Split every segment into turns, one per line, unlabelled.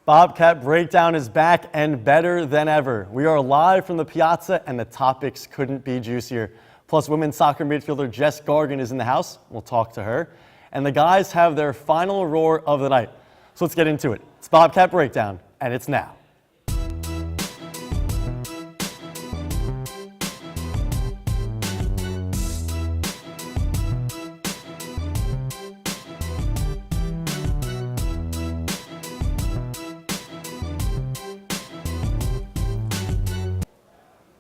Bobcat Breakdown is back and better than ever. We are live from the Piazza and the topics couldn't be juicier. Plus, women's soccer midfielder Jess Gargan is in the house. We'll talk to her. And the guys have their final roar of the night. So let's get into it. It's Bobcat Breakdown, and it's now.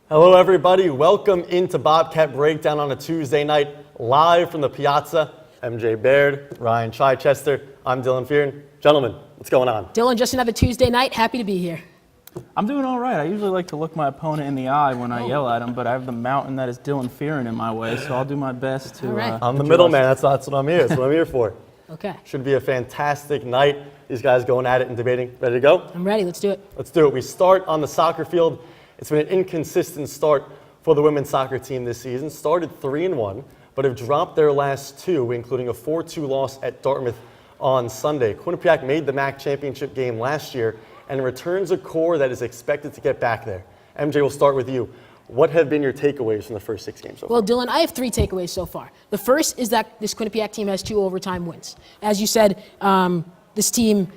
Hello everybody, welcome into Bobcat Breakdown on a Tuesday night, live from the Piazza. MJ Baird, Ryan Chichester, I'm Dylan Fearon. Gentlemen, what's going on?
Dylan, just another Tuesday night, happy to be here.
I'm doing all right. I usually like to look my opponent in the eye when I yell at him, but I have the mountain that is Dylan Fearon in my way, so I'll do my best to...
I'm the middleman, that's what I'm here, that's what I'm here for.
Okay.
Should be a fantastic night. These guys going at it and debating. Ready to go?
I'm ready, let's do it.
Let's do it. We start on the soccer field. It's been an inconsistent start for the women's soccer team this season. Started 3-1, but have dropped their last two, including a 4-2 loss at Dartmouth on Sunday. Quinnipiac made the MAC championship game last year and returns a core that is expected to get back there. MJ, we'll start with you. What have been your takeaways from the first 6 games so far?
Well, Dylan, I have 3 takeaways so far. The first is that this Quinnipiac team has 2 overtime wins. As you said, this team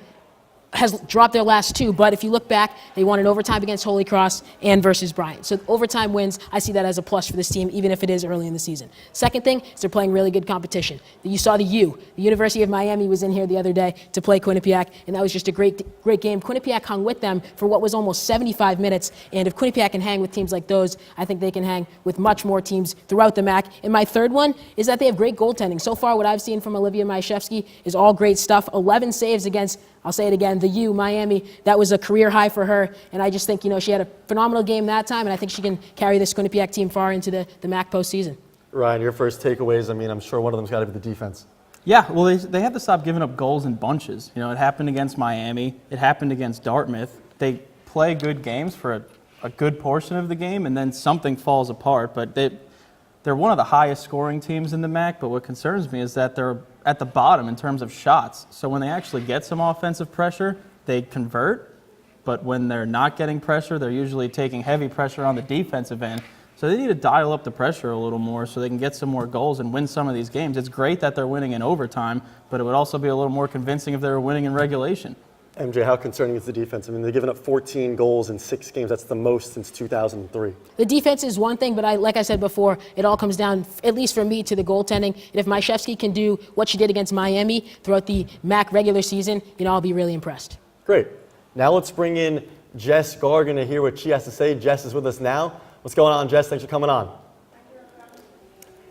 has dropped their last 2, but if you look back, they won in overtime against Holy Cross and versus Bryant. So overtime wins, I see that as a plus for this team, even if it is early in the season. Second thing is they're playing really good competition. You saw the University of Miami was in here the other day to play Quinnipiac, and that was just a great game. Quinnipiac hung with them for what was almost 75 minutes, and if Quinnipiac can hang with teams like those, I think they can hang with much more teams throughout the MAC. And my third one is that they have great goaltending. So far, what I've seen from Olivia Majewski is all great stuff. 11 saves against, I'll say it again, the Miami. That was a career high for her, and I just think, she had a phenomenal game that time, and I think she can carry this Quinnipiac team far into the MAC postseason.
Ryan, your first takeaways, I'm sure one of them's got to be the defense.
Yeah, well, they have to stop giving up goals in bunches. It happened against Miami. It happened against Dartmouth. They play good games for a good portion of the game, and then something falls apart, but they're one of the highest scoring teams in the MAC, but what concerns me is that they're at the bottom in terms of shots. So when they actually get some offensive pressure, they convert, but when they're not getting pressure, they're usually taking heavy pressure on the defensive end. So they need to dial up the pressure a little more so they can get some more goals and win some of these games. It's great that they're winning in overtime, but it would also be a little more convincing if they were winning in regulation.
MJ, how concerning is the defense? They've given up 14 goals in 6 games. That's the most since 2003.
The defense is one thing, but like I said before, it all comes down, at least for me, to the goaltending. And if Majewski can do what she did against Miami throughout the MAC regular season, I'll be really impressed.
Great. Now let's bring in Jess Gargan to hear what she has to say. Jess is with us now. What's going on, Jess? Thanks for coming on.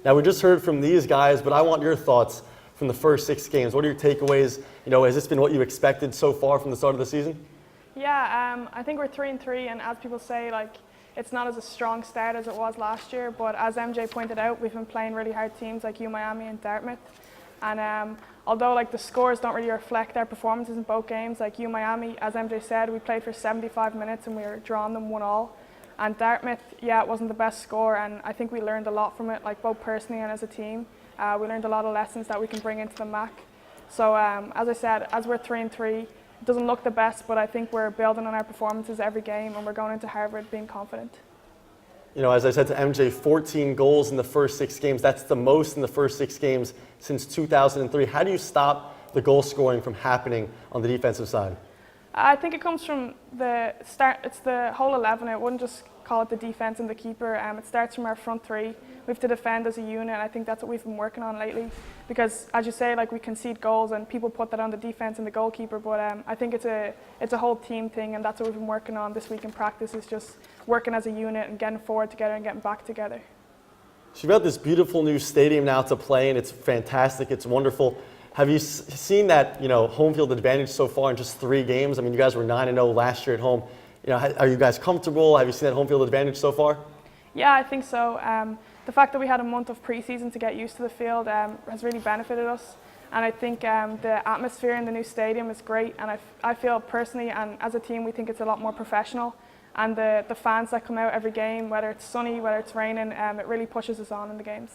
Now, we just heard from these guys, but I want your thoughts from the first 6 games. What are your takeaways? Has this been what you expected so far from the start of the season?
Yeah, I think we're 3-3, and as people say, it's not as a strong start as it was last year, but as MJ pointed out, we've been playing really hard teams like Miami and Dartmouth. And although the scores don't really reflect our performances in both games, like Miami, as MJ said, we played for 75 minutes and we were drawing them 1-1. And Dartmouth, it wasn't the best score, and I think we learned a lot from it, both personally and as a team. We learned a lot of lessons that we can bring into the MAC. So as I said, as we're 3-3, it doesn't look the best, but I think we're building on our performances every game, and we're going into Harvard being confident.
As I said to MJ, 14 goals in the first 6 games. That's the most in the first 6 games since 2003. How do you stop the goal scoring from happening on the defensive side?
I think it comes from the start. It's the whole 11. I wouldn't just call it the defense and the keeper. It starts from our front 3. We have to defend as a unit, and I think that's what we've been working on lately. Because, as you say, we concede goals, and people put that on the defense and the goalkeeper. But I think it's a whole team thing, and that's what we've been working on this week in practice. Is just working as a unit and getting forward together and getting back together.
So you've got this beautiful new stadium now to play in. It's fantastic. It's wonderful. Have you seen that home field advantage so far in just 3 games? You guys were 9-0 last year at home. Are you guys comfortable? Have you seen that home field advantage so far?
Yeah, I think so. The fact that we had a month of preseason to get used to the field has really benefited us. And I think the atmosphere in the new stadium is great. And I feel personally and as a team, we think it's a lot more professional. And the fans that come out every game, whether it's sunny, whether it's raining, it really pushes us on in the games.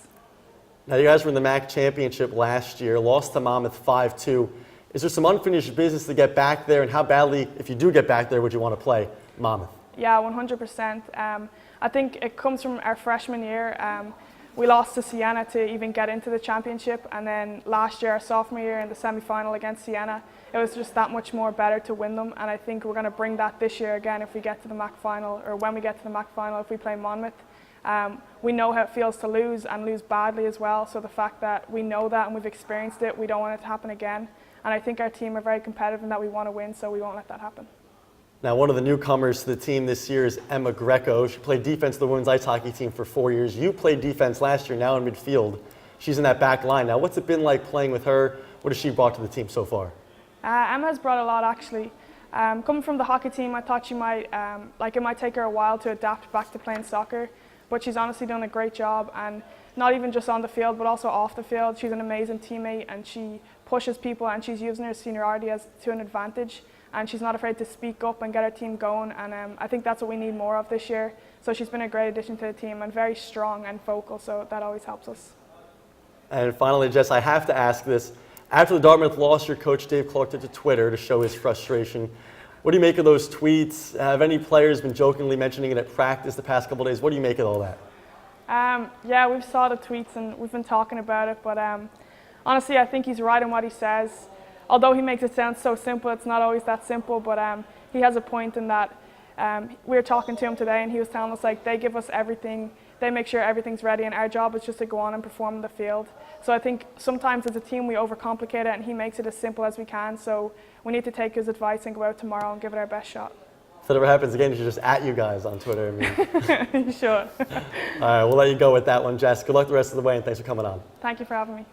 Now, you guys were in the MAC championship last year, lost to Monmouth 5-2. Is there some unfinished business to get back there, and how badly, if you do get back there, would you want to play Monmouth?
Yeah, 100%. I think it comes from our freshman year. We lost to Siena to even get into the championship, and then last year, our sophomore year, in the semi-final against Siena, it was just that much more better to win them, and I think we're going to bring that this year again if we get to the MAC final, or when we get to the MAC final if we play Monmouth. We know how it feels to lose, and lose badly as well, so the fact that we know that and we've experienced it, we don't want it to happen again. And I think our team are very competitive in that we want to win, so we won't let that happen.
Now, one of the newcomers to the team this year is Emma Greco. She played defense to the women's ice hockey team for 4 years. You played defense last year, now in midfield. She's in that back line. Now, what's it been like playing with her? What has she brought to the team so far?
Emma has brought a lot, actually. Coming from the hockey team, I thought she might, it might take her a while to adapt back to playing soccer, but she's honestly done a great job, and not even just on the field, but also off the field. She's an amazing teammate, and she pushes people, and she's using her seniority to an advantage, and she's not afraid to speak up and get her team going, and I think that's what we need more of this year. So she's been a great addition to the team, and very strong and vocal, so that always helps us.
And finally, Jess, I have to ask this. After the Dartmouth loss, your coach Dave Clark took to Twitter to show his frustration. What do you make of those tweets? Have any players been jokingly mentioning it at practice the past couple of days? What do you make of all that?
Yeah, we've saw the tweets and we've been talking about it, but honestly, I think he's right in what he says. Although he makes it sound so simple, it's not always that simple, but he has a point in that. We were talking to him today, and he was telling us, like, they give us everything, they make sure everything's ready, and our job is just to go on and perform in the field. So I think sometimes as a team we overcomplicate it, and he makes it as simple as we can, so we need to take his advice and go out tomorrow and give it our best shot.
If that ever happens again, you should just at you guys on Twitter.
Sure.
All right, we'll let you go with that one, Jess. Good luck the rest of the way, and thanks for coming on.
Thank you for having me.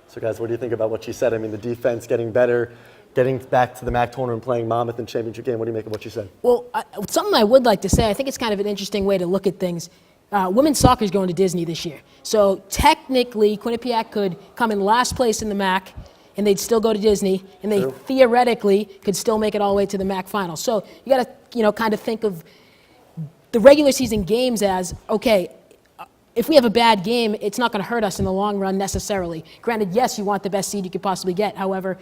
So, guys, what do you think about what she said? I mean, the defense getting better, getting back to the MAC tournament, playing Monmouth in championship game. What do you make of what she said?
Well, something I would like to say, I think it's kind of an interesting way to look at things. Women's soccer is going to Disney this year. So technically, Quinnipiac could come in last place in the MAC, and they'd still go to Disney, and they theoretically could still make it all the way to the MAC final. So you got to, kind of think of the regular season games as, okay, if we have a bad game, it's not going to hurt us in the long run necessarily. Granted, yes, you want the best seed you could possibly get. However,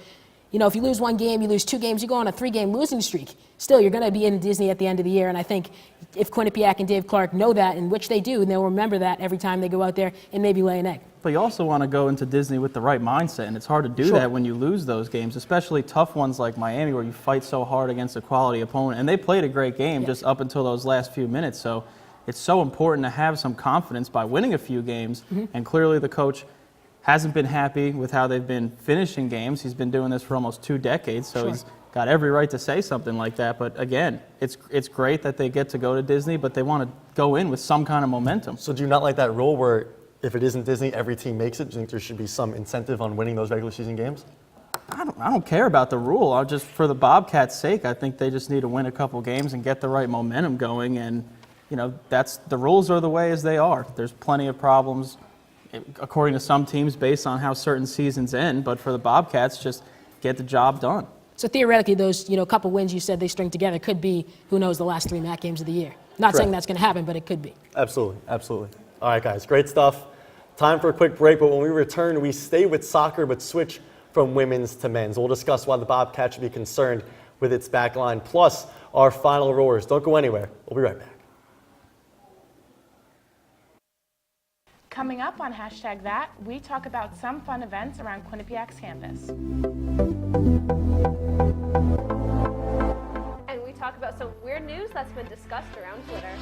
if you lose one game, you lose 2 games, you go on a 3-game losing streak. Still, you're going to be in Disney at the end of the year, and I think if Quinnipiac and Dave Clark know that, and which they do, and they'll remember that every time they go out there and maybe lay an egg.
But you also want to go into Disney with the right mindset, and it's hard to do that when you lose those games, especially tough ones like Miami where you fight so hard against a quality opponent. And they played a great game just up until those last few minutes, so it's so important to have some confidence by winning a few games, and clearly the coach hasn't been happy with how they've been finishing games. He's been doing this for almost 2 decades, so he's got every right to say something like that. But again, it's great that they get to go to Disney, but they want to go in with some kind of momentum.
So do you not like that rule where if it isn't Disney, every team makes it? Do you think there should be some incentive on winning those regular season games?
I don't care about the rule. Just for the Bobcats' sake, I think they just need to win a couple games and get the right momentum going. And the rules are the way as they are. There's plenty of problems, according to some teams, based on how certain seasons end. But for the Bobcats, just get the job done.
So theoretically, those couple wins you said they string together could be, who knows, the last 3 MAC games of the year. Not saying that's going to happen, but it could be.
Absolutely, absolutely. All right, guys, great stuff. Time for a quick break, but when we return, we stay with soccer but switch from women's to men's. We'll discuss why the Bobcats should be concerned with its back line, plus our final roars. Don't go anywhere. We'll be right back.
Coming up on #that, we talk about some fun events around Quinnipiac's campus.
And we talk about some weird news that's been discussed around Twitter.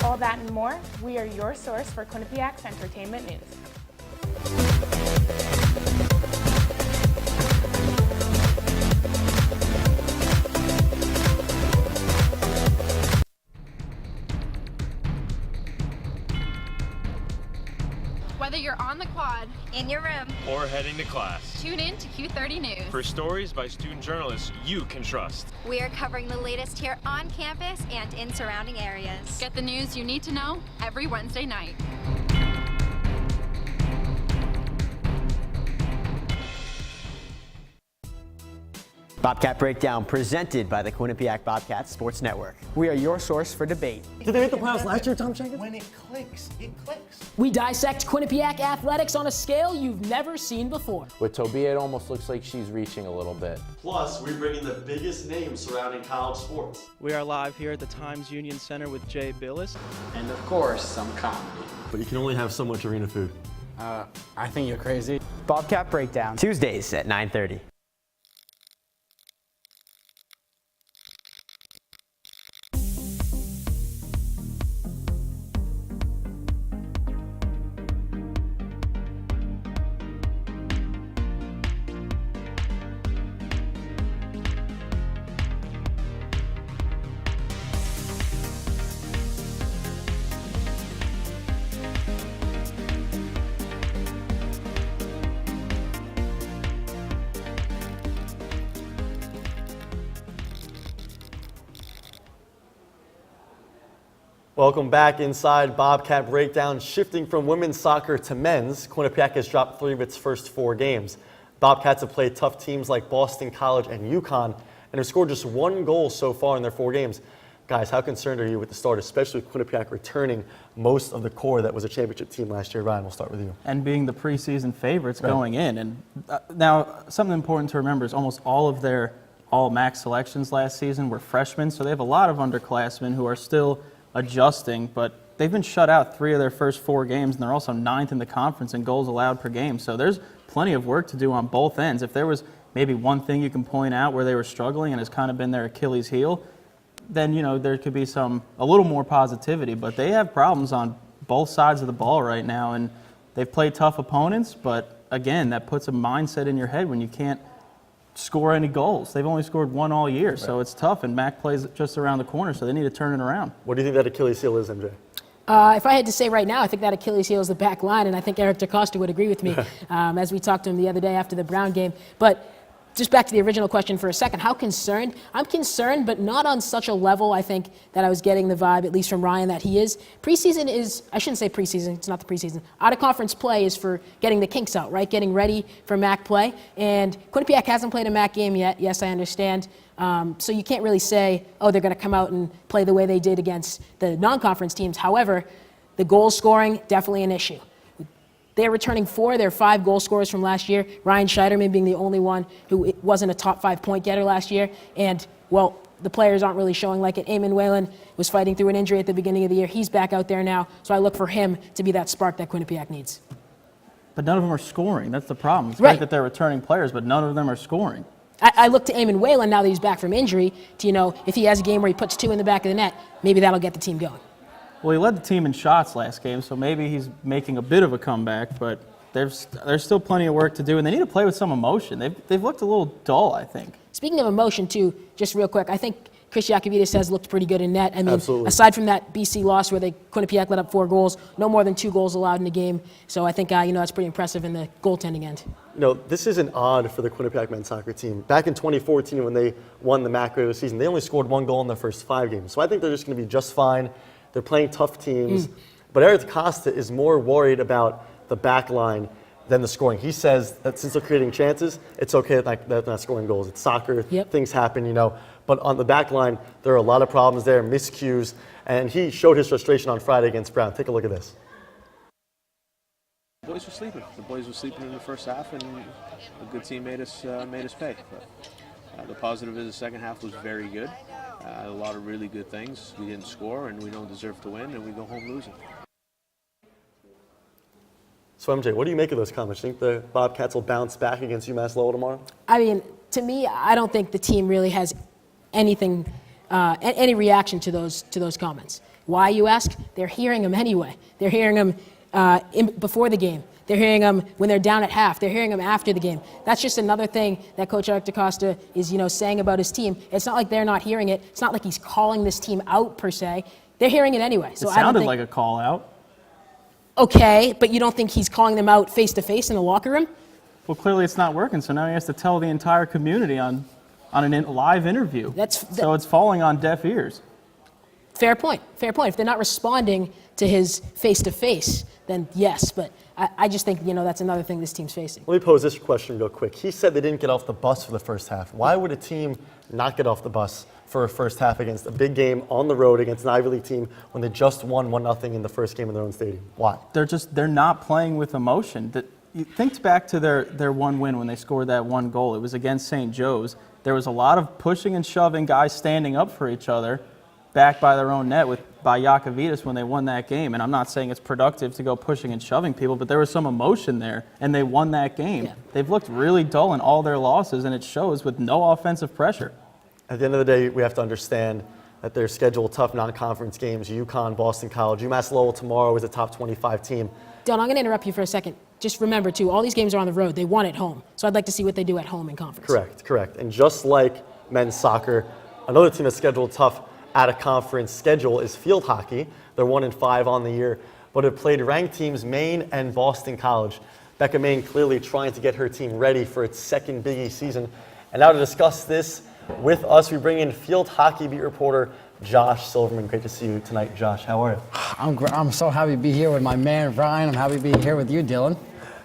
All that and more, we are your source for Quinnipiac's entertainment news.
Whether you're on the quad,
in your room,
or heading to class,
tune in to Q30 News.
For stories by student journalists you can trust.
we are covering the latest here on campus and in surrounding areas.
Get the news you need to know every Wednesday night.
Bobcat Breakdown, presented by the Quinnipiac Bobcats Sports Network.
We are your source for debate.
Did they make the playoffs last year, Tom Jenkins?
When it clicks, it clicks.
We dissect Quinnipiac athletics on a scale you've never seen before.
With Tobia, it almost looks like she's reaching a little bit.
Plus, we bring in the biggest names surrounding college sports.
We are live here at the Times Union Center with Jay Billis.
And of course, some comedy.
But you can only have so much arena food.
I think you're crazy.
Bobcat Breakdown, Tuesdays at 9:30.
Welcome back inside Bobcat Breakdown. Shifting from women's soccer to men's, Quinnipiac has dropped 3 of its first 4 games. Bobcats have played tough teams like Boston College and UConn and have scored just 1 goal so far in their 4 games. Guys, how concerned are you with the start, especially with Quinnipiac returning most of the core that was a championship team last year? Ryan, we'll start with you.
And being the preseason favorites going in. And now, something important to remember is almost all of their all-MAC selections last season were freshmen, so they have a lot of underclassmen who are still adjusting, but they've been shut out 3 of their first 4 games, and they're also 9th in the conference in goals allowed per game. So there's plenty of work to do on both ends. If there was maybe one thing you can point out where they were struggling and has kind of been their Achilles heel, then, you know, there could be a little more positivity. But they have problems on both sides of the ball right now, and they've played tough opponents, but again, that puts a mindset in your head when you can't score any goals. They've only scored 1 all year, so it's tough, and MAC plays just around the corner, so they need to turn it around.
What do you think that Achilles heel is, MJ?
If I had to say right now, I think that Achilles heel is the back line, and I think Eric DaCosta would agree with me as we talked to him the other day after the Brown game. But just back to the original question for a second, how concerned? I'm concerned, but not on such a level, I think, that I was getting the vibe, at least from Ryan, that he is. Preseason is, I shouldn't say preseason, it's not the preseason. Out-of-conference play is for getting the kinks out, right? Getting ready for MAC play. And Quinnipiac hasn't played a MAC game yet. Yes, I understand. So you can't really say, oh, they're going to come out and play the way they did against the non-conference teams. However, the goal scoring, definitely an issue. They're returning 4 of their 5 goal scorers from last year, Ryan Scheiderman being the only one who wasn't a top 5 point getter last year. And, well, the players aren't really showing like it. Eamon Whalen was fighting through an injury at the beginning of the year. He's back out there now, so I look for him to be that spark that Quinnipiac needs.
But none of them are scoring. That's the problem. It's
right
great that they're returning players, but none of them are scoring.
I look to Eamon Whalen now that he's back from injury to, you know, if he has a game where he puts 2 in the back of the net, maybe that'll get the team going.
Well, he led the team in shots last game, so maybe he's making a bit of a comeback, but there's still plenty of work to do, and they need to play with some emotion. They've looked a little dull, I think.
Speaking of emotion, too, just real quick, I think Chris Yakovides has looked pretty good in net. I mean,
Absolutely.
Aside from that BC loss where Quinnipiac let up 4 goals, no more than 2 goals allowed in a game. So I think, that's pretty impressive in the goaltending end.
You know, this isn't odd for the Quinnipiac men's soccer team. Back in 2014, when they won the MAC regular season, they only scored 1 goal in their first 5 games. So I think they're just going to be just fine. They're playing tough teams. But Eric DaCosta is more worried about the back line than the scoring. He says that since they're creating chances, it's okay that they're not scoring goals. It's soccer.
Yep.
Things happen, But on the back line, there are a lot of problems there, miscues. And he showed his frustration on Friday against Brown. Take a look at this.
The boys were sleeping. The boys were sleeping in the first half, and a good team made us pay. But the positive is the second half was very good. A lot of really good things. We didn't score, and we don't deserve to win, and we go home losing.
So, MJ, what do you make of those comments? You think the Bobcats will bounce back against UMass Lowell tomorrow?
I mean, to me, I don't think the team really has anything, any reaction to those comments. Why, you ask? They're hearing them anyway. They're hearing them before the game. They're hearing them when they're down at half. They're hearing them after the game. That's just another thing that Coach Eric DaCosta is, saying about his team. It's not like they're not hearing it. It's not like he's calling this team out, per se. They're hearing it anyway. So
it sounded like a call out.
Okay, but you don't think he's calling them out face-to-face in the locker room?
Well, clearly it's not working, so now he has to tell the entire community on a live interview. So it's falling on deaf ears.
Fair point. Fair point. If they're not responding to his face-to-face, then yes. But I just think, that's another thing this team's facing.
Let me pose this question real quick. He said they didn't get off the bus for the first half. Why would a team not get off the bus for a first half against a big game on the road against an Ivy League team when they just won 1-0 in the first game in their own stadium? Why?
They're not playing with emotion. Think back to their one win when they scored that one goal. It was against St. Joe's. There was a lot of pushing and shoving, guys standing up for each other back by their own net by Jakovitis when they won that game. And I'm not saying it's productive to go pushing and shoving people, but there was some emotion there, and they won that game.
Yeah.
They've looked really dull in all their losses, and it shows with no offensive pressure.
At the end of the day, we have to understand that they're scheduled tough non-conference games. UConn, Boston College, UMass Lowell tomorrow is a top 25 team.
Dylan, I'm going to interrupt you for a second. Just remember, too, all these games are on the road. They won at home. So I'd like to see what they do at home in conference.
Correct. And just like men's soccer, another team that's scheduled tough at a conference schedule is field hockey. They're 1-5 on the year, but have played ranked teams Maine and Boston College. Becca Maine clearly trying to get her team ready for its second Big East season. And now to discuss this with us, we bring in field hockey beat reporter Josh Silverman. Great to see you tonight, Josh. How are you?
I'm so happy to be here with my man, Brian. I'm happy to be here with you, Dylan.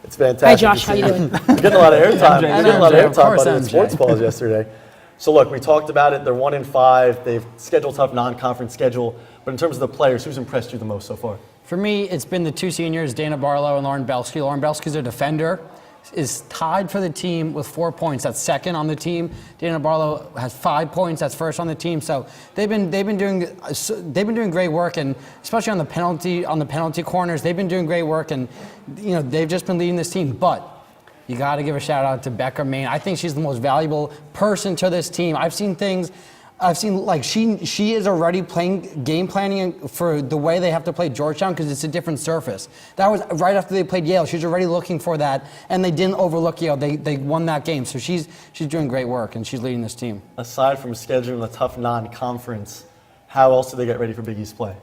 It's fantastic.
Hi, Josh. How you doing?
You're getting a lot of airtime. You're getting a lot of airtime by the
MJ.
sports balls yesterday. So look, we talked about it. They're 1-5. They've scheduled tough non-conference schedule. But in terms of the players, who's impressed you the most so far?
For me, it's been the two seniors, Dana Barlow and Lauren Belsky. Lauren Belsky's a defender, is tied for the team with 4 points. That's second on the team. Dana Barlow has 5 points. That's first on the team. So they've been doing great work, and especially on the penalty corners, they've been doing great work, and they've just been leading this team. But you got to give a shout out to Becca Maine. I think she's the most valuable person to this team. I've seen like she is already game planning for the way they have to play Georgetown because it's a different surface. That was right after they played Yale. She's already looking for that, and they didn't overlook Yale. They won that game. So she's doing great work, and she's leading this team.
Aside from scheduling the tough non-conference, how else do they get ready for Big East play?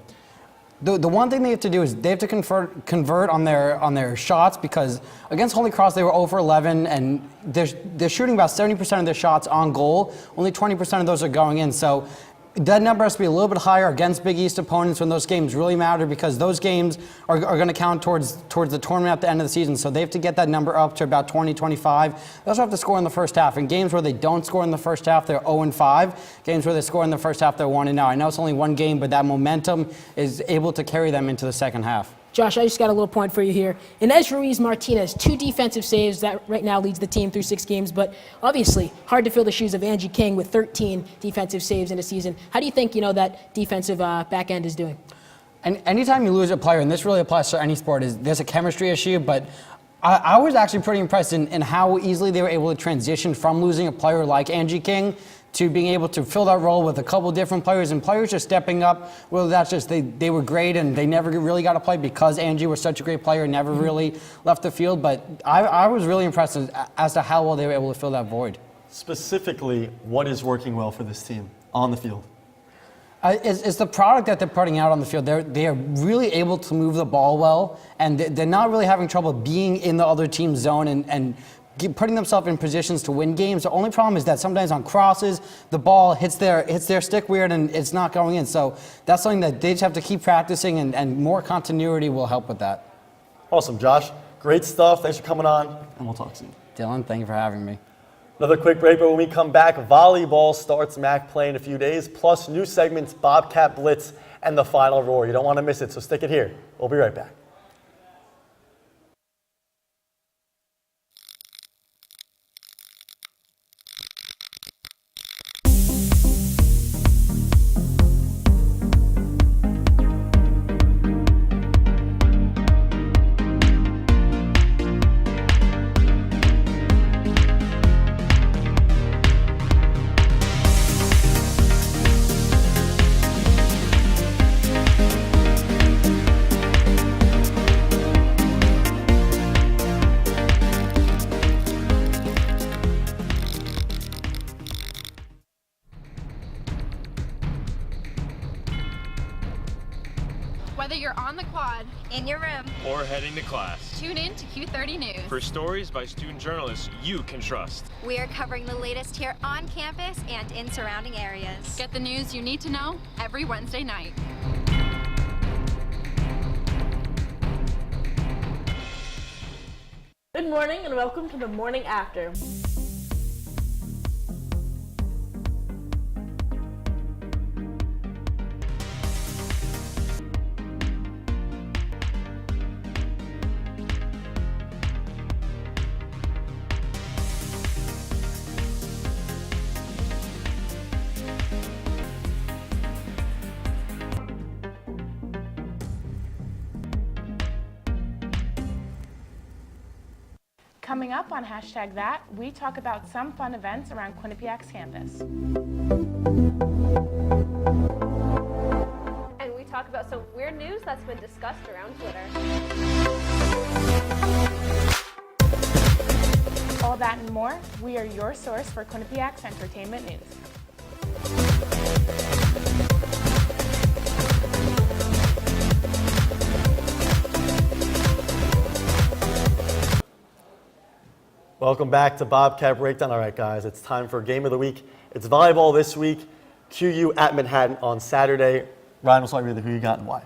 The one thing they have to do is they have to convert on their shots, because against Holy Cross they were 0 for 11, and they're shooting about 70% of their shots on goal. Only 20% of those are going in. So that number has to be a little bit higher against Big East opponents when those games really matter, because those games are going to count towards the tournament at the end of the season. So they have to get that number up to about 20, 25. They also have to score in the first half. In games where they don't score in the first half, they're 0-5. Games where they score in the first half, they're 1-0. I know it's only one game, but that momentum is able to carry them into the second half.
Josh, I just got a little point for you here. Inez Ruiz-Martinez, 2 defensive saves. That right now leads the team through 6 games, but obviously hard to fill the shoes of Angie King with 13 defensive saves in a season. How do you think, that defensive back end is doing?
And anytime you lose a player, and this really applies to any sport, there's a chemistry issue, but I was actually pretty impressed in how easily they were able to transition from losing a player like Angie King to being able to fill that role with a couple different players, and players just stepping up, whether that's just they were great and they never really got to play because Angie was such a great player and never really left the field. But I was really impressed as to how well they were able to fill that void.
Specifically, what is working well for this team on the field?
It's the product that they're putting out on the field. They're really able to move the ball well, and they're not really having trouble being in the other team's zone and putting themselves in positions to win games. The only problem is that sometimes on crosses, the ball hits their stick weird and it's not going in. So that's something that they just have to keep practicing, and more continuity will help with that.
Awesome, Josh. Great stuff. Thanks for coming on, and we'll talk soon.
Dylan, thank you for having me.
Another quick break, but when we come back, volleyball starts MAC play in a few days, plus new segments, Bobcat Blitz, and the Final Roar. You don't want to miss it, so stick it here. We'll be right back.
Whether you're on the quad,
in your room,
or heading to class,
tune in to Q30 News.
For stories by student journalists you can trust.
we are covering the latest here on campus and in surrounding areas.
Get the news you need to know every Wednesday night.
Good morning and welcome to the Morning After.
Coming up on Hashtag That, we talk about some fun events around Quinnipiac's campus.
And we talk about some weird news that's been discussed around Twitter.
All that and more, we are your source for Quinnipiac's entertainment news.
Welcome back to Bobcat Breakdown. All right, guys, it's time for Game of the Week. It's volleyball this week. QU at Manhattan on Saturday. Ryan, we'll start with you. Who you got and why?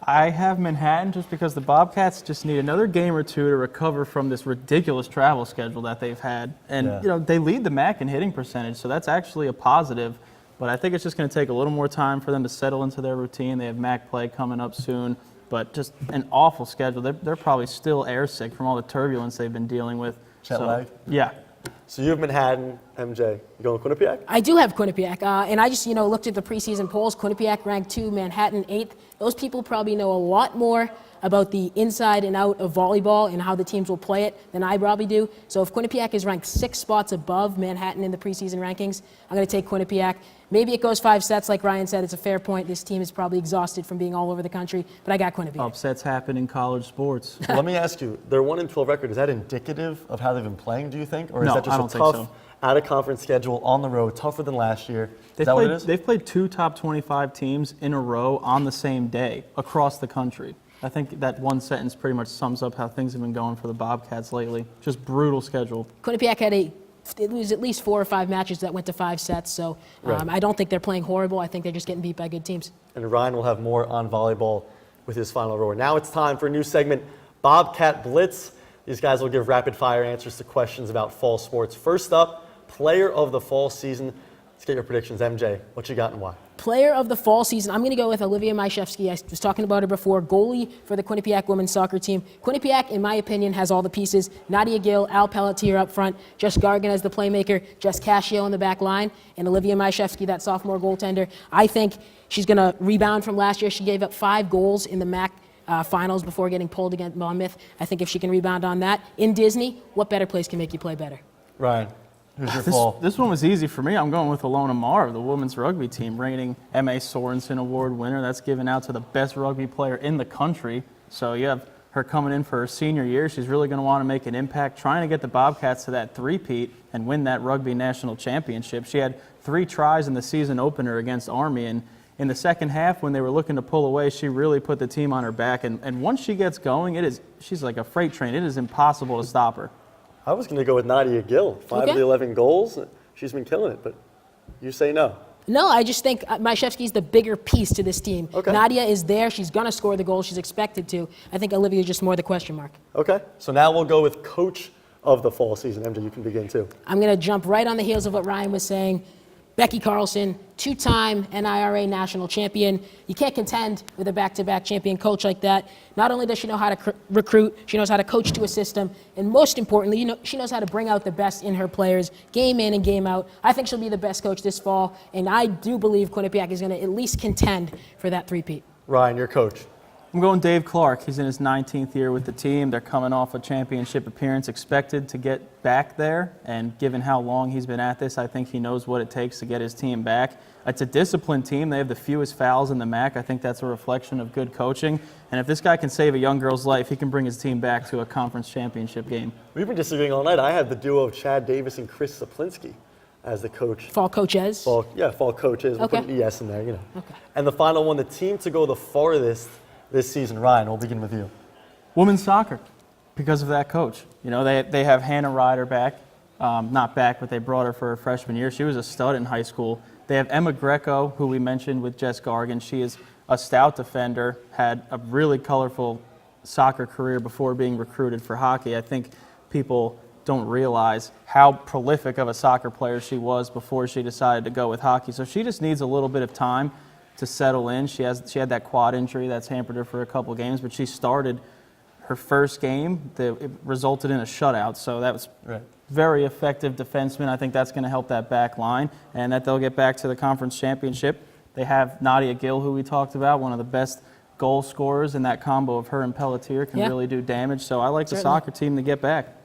I have Manhattan just because the Bobcats just need another game or two to recover from this ridiculous travel schedule that they've had. And, they lead the MAC in hitting percentage, so that's actually a positive. But I think it's just going to take a little more time for them to settle into their routine. They have MAC play coming up soon, but just an awful schedule. They're probably still airsick from all the turbulence they've been dealing with.
Jet lag?
Yeah.
So you have Manhattan, MJ. You going Quinnipiac?
I do have Quinnipiac, and I just, looked at the preseason polls. Quinnipiac ranked 2, Manhattan 8th. Those people probably know a lot more about the inside and out of volleyball and how the teams will play it than I probably do. So if Quinnipiac is ranked 6 spots above Manhattan in the preseason rankings, I'm going to take Quinnipiac. Maybe it goes 5 sets, like Ryan said. It's a fair point. This team is probably exhausted from being all over the country, but I got Quinnipiac.
Upsets happen in college sports.
Well, let me ask you, their 1-12 record, is that indicative of how they've been playing, do you think? Or is that just a tough out-of-conference schedule on the road, tougher than last year? Is that what it is?
They've played 2 top 25 teams in a row on the same day across the country. I think that one sentence pretty much sums up how things have been going for the Bobcats lately. Just brutal schedule.
Quinnipiac had it was at least 4 or 5 matches that went to 5 sets, so I don't think they're playing horrible. I think they're just getting beat by good teams.
And Ryan will have more on volleyball with his final roar. Now it's time for a new segment, Bobcat Blitz. These guys will give rapid-fire answers to questions about fall sports. First up, player of the fall season. Let's get your predictions. MJ, what you got and why?
Player of the fall season, I'm going to go with Olivia Myszewski. I was talking about her before, goalie for the Quinnipiac women's soccer team. Quinnipiac, in my opinion, has all the pieces. Nadia Gill, Al Pelletier up front, Jess Gargan as the playmaker, Jess Cascio in the back line, and Olivia Myszewski, that sophomore goaltender. I think she's going to rebound from last year. She gave up 5 goals in the MAC finals before getting pulled against Monmouth. I think if she can rebound on that, in Disney, what better place can make you play better?
Ryan. Who's your fall?
This one was easy for me. I'm going with Alona Marr, the women's rugby team, reigning M.A. Sorensen Award winner. That's given out to the best rugby player in the country. So you have her coming in for her senior year. She's really going to want to make an impact, trying to get the Bobcats to that three-peat and win that rugby national championship. She had 3 tries in the season opener against Army, and in the second half, when they were looking to pull away, she really put the team on her back. And once she gets going, she's like a freight train. It is impossible to stop her.
I was going to go with Nadia Gill. 5 of the 11 goals. She's been killing it, but you say no.
No, I just think Myszewski's the bigger piece to this team.
Okay.
Nadia is there. She's going to score the goals. She's expected to. I think Olivia is just more the question mark.
Okay. So now we'll go with coach of the fall season. MJ, you can begin too.
I'm going to jump right on the heels of what Ryan was saying. Becky Carlson, 2-time NIRA national champion. You can't contend with a back-to-back champion coach like that. Not only does she know how to recruit, she knows how to coach to a system, and most importantly, she knows how to bring out the best in her players, game in and game out. I think she'll be the best coach this fall, and I do believe Quinnipiac is going to at least contend for that three-peat.
Ryan, your coach.
I'm going Dave Clark. He's in his 19th year with the team. They're coming off a championship appearance, expected to get back there. And given how long he's been at this, I think he knows what it takes to get his team back. It's a disciplined team. They have the fewest fouls in the MAC. I think that's a reflection of good coaching. And if this guy can save a young girl's life, he can bring his team back to a conference championship game.
We've been disagreeing all night. I had the duo of Chad Davis and Chris Saplinski as the coach.
Fall coaches?
Fall coaches. We'll put an ES in there,
Okay.
And the final one, the team to go the farthest this season. Ryan, we'll begin with you.
Women's soccer, because of that coach. They have Hannah Ryder back. Not back, but they brought her for her freshman year. She was a stud in high school. They have Emma Greco, who we mentioned with Jess Gargan. She is a stout defender, had a really colorful soccer career before being recruited for hockey. I think people don't realize how prolific of a soccer player she was before she decided to go with hockey. So she just needs a little bit of time to settle in. She had that quad injury that's hampered her for a couple games, but she started her first game. It resulted in a shutout, so that was very effective defenseman. I think that's going to help that back line, and that they'll get back to the conference championship. They have Nadia Gill, who we talked about, one of the best goal scorers, and that combo of her and Pelletier can really do damage. So I like the soccer team to get back.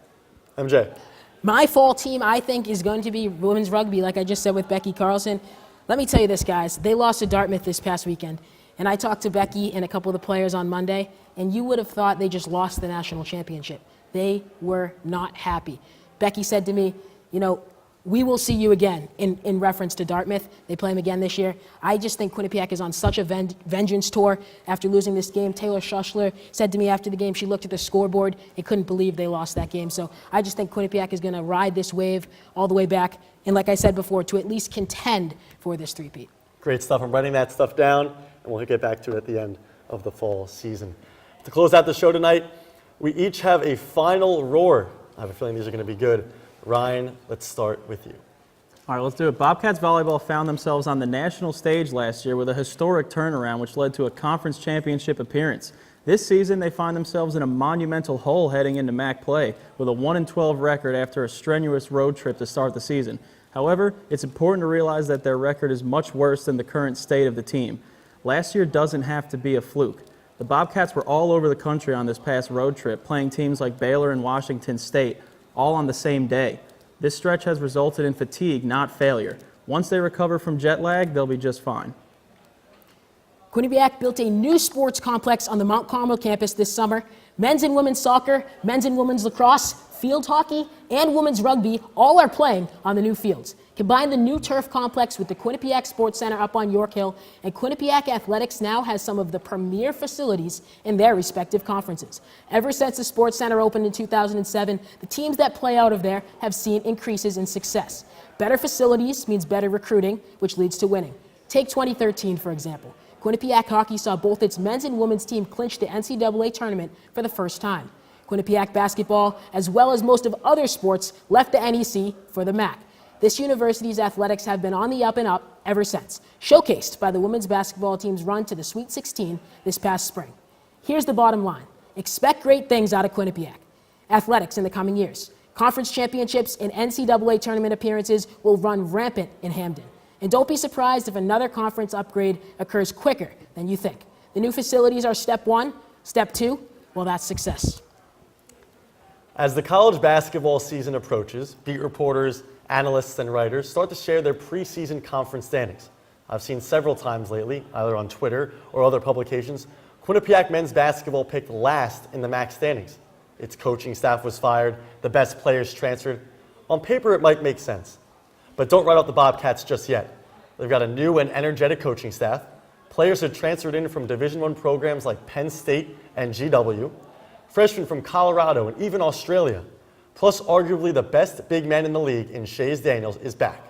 MJ.
My fall team, I think, is going to be women's rugby, like I just said with Becky Carlson. Let me tell you this, guys. They lost to Dartmouth this past weekend. And I talked to Becky and a couple of the players on Monday, and you would have thought they just lost the national championship. They were not happy. Becky said to me, you know, we will see you again in reference to Dartmouth. They play them again this year. I just think Quinnipiac is on such a vengeance tour after losing this game. Taylor Schuschler said to me after the game, she looked at the scoreboard and couldn't believe they lost that game. So I just think Quinnipiac is going to ride this wave all the way back. And like I said before, to at least contend for this three-peat.
Great stuff. I'm writing that stuff down, and we'll get back to it at the end of the fall season. To close out the show tonight, we each have a final roar. I have a feeling these are going to be good. Ryan, let's start with you.
All right, let's do it. Bobcats volleyball found themselves on the national stage last year with a historic turnaround, which led to a conference championship appearance. This season, they find themselves in a monumental hole heading into MAC play with a 1-12 record after a strenuous road trip to start the season. However, it's important to realize that their record is much worse than the current state of the team. Last year doesn't have to be a fluke. The Bobcats were all over the country on this past road trip, playing teams like Baylor and Washington State, all on the same day. This stretch has resulted in fatigue, not failure. Once they recover from jet lag, they'll be just fine.
Quinnipiac built a new sports complex on the Mount Carmel campus this summer. Men's and women's soccer, men's and women's lacrosse, field hockey, and women's rugby all are playing on the new fields. Combine the new turf complex with the Quinnipiac Sports Center up on York Hill, and Quinnipiac Athletics now has some of the premier facilities in their respective conferences. Ever since the Sports Center opened in 2007, the teams that play out of there have seen increases in success. Better facilities means better recruiting, which leads to winning. Take 2013, for example. Quinnipiac hockey saw both its men's and women's team clinch the NCAA tournament for the first time. Quinnipiac basketball, as well as most of other sports, left the NEC for the MAC. This university's athletics have been on the up and up ever since, showcased by the women's basketball team's run to the Sweet 16 this past spring. Here's the bottom line. Expect great things out of Quinnipiac athletics in the coming years. Conference championships and NCAA tournament appearances will run rampant in Hamden. And don't be surprised if another conference upgrade occurs quicker than you think. The new facilities are step one. Step two, well, that's success.
As the college basketball season approaches, beat reporters, analysts, and writers start to share their preseason conference standings. I've seen several times lately, either on Twitter or other publications, Quinnipiac men's basketball picked last in the MAC standings. Its coaching staff was fired, the best players transferred. On paper, it might make sense. But don't write out the Bobcats just yet. They've got a new and energetic coaching staff. Players have transferred in from Division I programs like Penn State and GW. Freshmen from Colorado and even Australia. Plus, arguably the best big man in the league in Shays Daniels is back.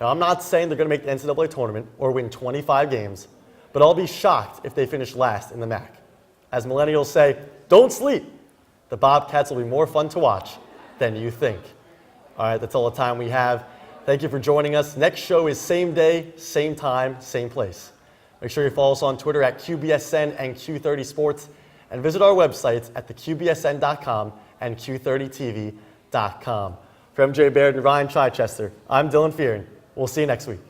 Now, I'm not saying they're going to make the NCAA tournament or win 25 games, but I'll be shocked if they finish last in the MAC. As millennials say, don't sleep. The Bobcats will be more fun to watch than you think. All right, that's all the time we have. Thank you for joining us. Next show is same day, same time, same place. Make sure you follow us on Twitter at QBSN and Q30 Sports, and visit our websites at theqbsn.com and Q30tv.com. For MJ Baird and Ryan Chichester, I'm Dylan Fearon. We'll see you next week.